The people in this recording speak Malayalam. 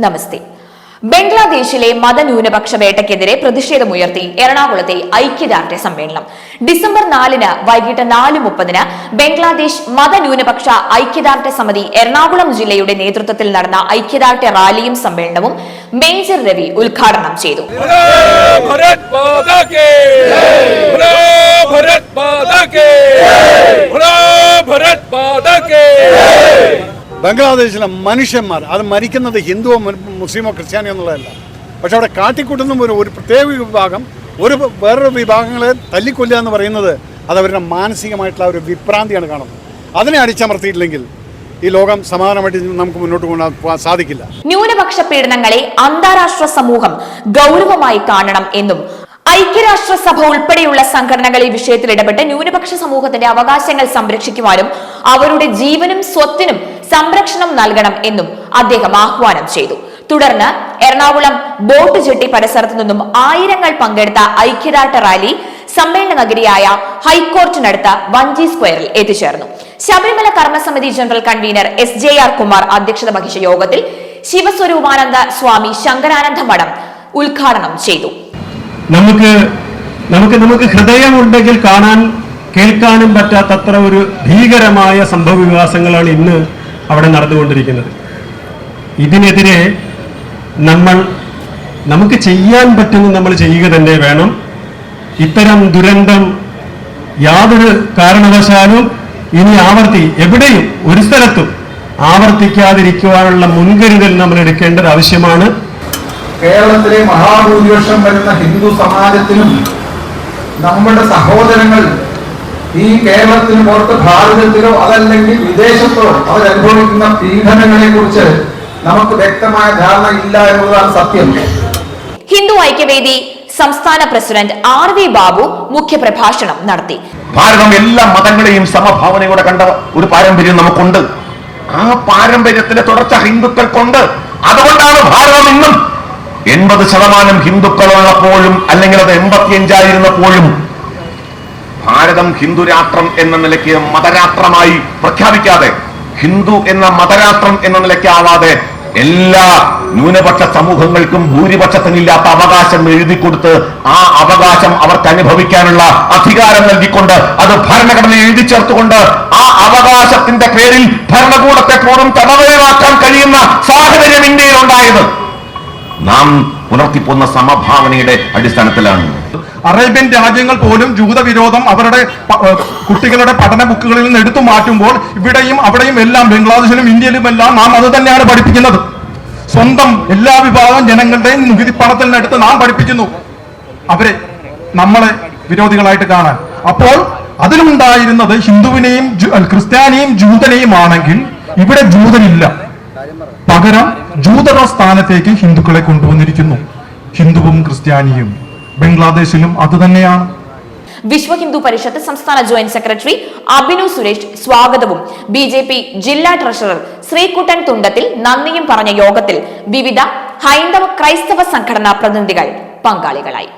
നമസ്തേ. ബംഗ്ലാദേശിലെ മതന്യൂനപക്ഷ വേട്ടയ്ക്കെതിരെ പ്രതിഷേധമുയർത്തി എറണാകുളത്തെ ഐക്യദാർഢ്യ സമ്മേളനം. ഡിസംബർ 4 വൈകിട്ട് 4:30 ബംഗ്ലാദേശ് മതന്യൂനപക്ഷ ഐക്യദാർഢ്യ സമിതി എറണാകുളം ജില്ലയുടെ നേതൃത്വത്തിൽ നടന്ന ഐക്യദാർഢ്യ റാലിയും സമ്മേളനവും മേജർ രവി ഉദ്ഘാടനം ചെയ്തു. ബംഗ്ലാദേശിലെ മനുഷ്യന്മാർ അത് മരിക്കുന്നത് ഹിന്ദുവോ മുസ്ലിമോ ക്രിസ്ത്യാനിയോ എന്നുള്ളതല്ല. പക്ഷെ അവിടെ കാട്ടിക്കൂട്ടുന്ന ഒരു പ്രത്യേക വിഭാഗം വേറൊരു വിഭാഗങ്ങളെ തല്ലിക്കൊല്ലുക എന്ന് പറയുന്നത് അത് അവരുടെ മാനസികമായിട്ടുള്ള ഒരു വിഭ്രാന്തിയാണ് കാണുന്നത്. അതിനെ അടിച്ചമർത്തിയിട്ടില്ലെങ്കിൽ ഈ ലോകം സമാധാനമായിട്ട് നമുക്ക് മുന്നോട്ട് കൊണ്ടുപോകാൻ സാധിക്കില്ല. ന്യൂനപക്ഷ പീഡനങ്ങളെ അന്താരാഷ്ട്ര സമൂഹം ഗൗരവമായി കാണണം എന്നും ഐക്യരാഷ്ട്രസഭ ഉൾപ്പെടെയുള്ള സംഘടനകൾ ഈ വിഷയത്തിൽ ഇടപെട്ട് ന്യൂനപക്ഷ സമൂഹത്തിന്റെ അവകാശങ്ങൾ സംരക്ഷിക്കുവാനും അവരുടെ ജീവനും സ്വത്തിനും സംരക്ഷണം നൽകണം എന്നും അദ്ദേഹം ആഹ്വാനം ചെയ്തു. തുടർന്ന് എറണാകുളം ബോട്ട് ജെട്ടി പരിസരത്തു നിന്നും ആയിരങ്ങൾ പങ്കെടുത്ത ഐക്യദാർഢ്യ റാലി സമ്മേളന നഗരിയായ ഹൈക്കോർട്ടിനടുത്ത വഞ്ചി സ്ക്വയറിൽ എത്തിച്ചേർന്നു. ശബരിമല കർമ്മസമിതി ജനറൽ കൺവീനർ SJR കുമാർ അധ്യക്ഷത വഹിച്ച യോഗത്തിൽ ശിവസ്വരൂപാനന്ദ സ്വാമി ശങ്കരാനന്ദ മഠം ഉദ്ഘാടനം ചെയ്തു. നമുക്ക് ഹൃദയമുണ്ടെങ്കിൽ കാണാൻ കേൾക്കാനും പറ്റാത്തത്ര ഒരു ഭീകരമായ സംഭവ വികാസങ്ങളാണ് ഇന്ന് അവിടെ നടന്നുകൊണ്ടിരിക്കുന്നത്. ഇതിനെതിരെ നമുക്ക് ചെയ്യാൻ പറ്റുന്ന നമ്മൾ ചെയ്യുക തന്നെ വേണം. ഇത്തരം ദുരന്തം യാതൊരു കാരണവശാലും ഇനി എവിടെയും ഒരു സ്ഥലത്തും ആവർത്തിക്കാതിരിക്കുവാനുള്ള മുൻകരുതൽ നമ്മൾ എടുക്കേണ്ടത് ആവശ്യമാണ്. കേരളത്തിലെ മഹാഭൂരിപക്ഷം വരുന്ന ഹിന്ദു സമാജത്തിനും നമ്മുടെ സഹോദരങ്ങൾ ഈ കേരളത്തിന് പുറത്ത് ഭാരതത്തിലോ അതല്ലെങ്കിൽ വിദേശത്തോ അവരനുഭവിക്കുന്ന പീഡനങ്ങളെ കുറിച്ച് നമുക്ക് വ്യക്തമായ ധാരണ ഇല്ല എന്നതാണ് സത്യം. ഹിന്ദു ഐക്യവേദി സംസ്ഥാന പ്രസിഡന്റ് RV ബാബു മുഖ്യപ്രഭാഷണം നടത്തി. ഭാരതം എല്ലാ മതങ്ങളെയും സമഭാവനയോടെ കണ്ട ഒരു പാരമ്പര്യം നമുക്കുണ്ട്. ആ പാരമ്പര്യത്തിലെ തുടർച്ച ഹിന്ദുക്കൾക്കുണ്ട്. അതുകൊണ്ടാണ് ഭാരതം ഇന്നും 80% ഹിന്ദുക്കളുള്ളപ്പോഴും അല്ലെങ്കിൽ അത് 85% ഭാരതം ഹിന്ദു രാഷ്ട്രം എന്ന നിലയ്ക്ക് മതരാഷ്ട്രമായി പ്രഖ്യാപിക്കാതെ, ഹിന്ദു എന്ന മതരാഷ്ട്രം എന്ന നിലയ്ക്കാവാതെ എല്ലാ ന്യൂനപക്ഷ സമൂഹങ്ങൾക്കും ഭൂരിപക്ഷത്തിനില്ലാത്ത അവകാശം എഴുതി കൊടുത്ത് ആ അവകാശം അവർക്ക് അനുഭവിക്കാനുള്ള അധികാരം നൽകിക്കൊണ്ട് അത് ഭരണഘടനയിൽ എഴുതി ചേർത്തുകൊണ്ട് ആ അവകാശത്തിന്റെ പേരിൽ ഭരണകൂടത്തെ പോലും തടവറയാക്കാൻ കഴിയുന്ന സാഹചര്യം ഇന്ത്യയിൽ ഉണ്ടായത് നാം പുലർത്തിപ്പോന്ന സമഭാവനയുടെ അടിസ്ഥാനത്തിലാണ്. അറേബ്യൻ രാജ്യങ്ങൾ പോലും ജൂതവിരോധം അവരുടെ കുട്ടികളുടെ പഠന ബുക്കുകളിൽ നിന്ന് എടുത്തു മാറ്റുമ്പോൾ ഇവിടെയും അവിടെയും എല്ലാം ബംഗ്ലാദേശിലും ഇന്ത്യയിലും എല്ലാം നാം അത് തന്നെയാണ് പഠിപ്പിക്കുന്നത്. സ്വന്തം എല്ലാ വിഭാഗം ജനങ്ങളുടെയും നികുതി പണത്തിൽ നിന്നെടുത്ത് നാം പഠിപ്പിക്കുന്നു അവരെ നമ്മളെ വിരോധികളായിട്ട് കാണാൻ. അപ്പോൾ അതിലുണ്ടായിരുന്നത് ഹിന്ദുവിനെയും ക്രിസ്ത്യാനിയും ജൂതനെയും ആണെങ്കിൽ ഇവിടെ ജൂതനില്ല. പകരം ജൂതരുടെ സ്ഥാനത്തേക്ക് ഹിന്ദുക്കളെ കൊണ്ടുവന്നിരിക്കുന്നു. ഹിന്ദുവും ക്രിസ്ത്യാനിയും ബംഗ്ലാദേശിലും അത് തന്നെയാണ്. വിശ്വ ഹിന്ദു പരിഷത്ത് സംസ്ഥാന ജോയിന്റ് സെക്രട്ടറി അഭിനു സുരേഷ് സ്വാഗതവും BJP ജില്ലാ ട്രഷറർ ശ്രീകുട്ടൻ തുണ്ടത്തിൽ നന്ദിയും പറഞ്ഞ യോഗത്തിൽ വിവിധ ഹൈന്ദവ ക്രൈസ്തവ സംഘടനാ പ്രതിനിധികൾ പങ്കാളികളായി.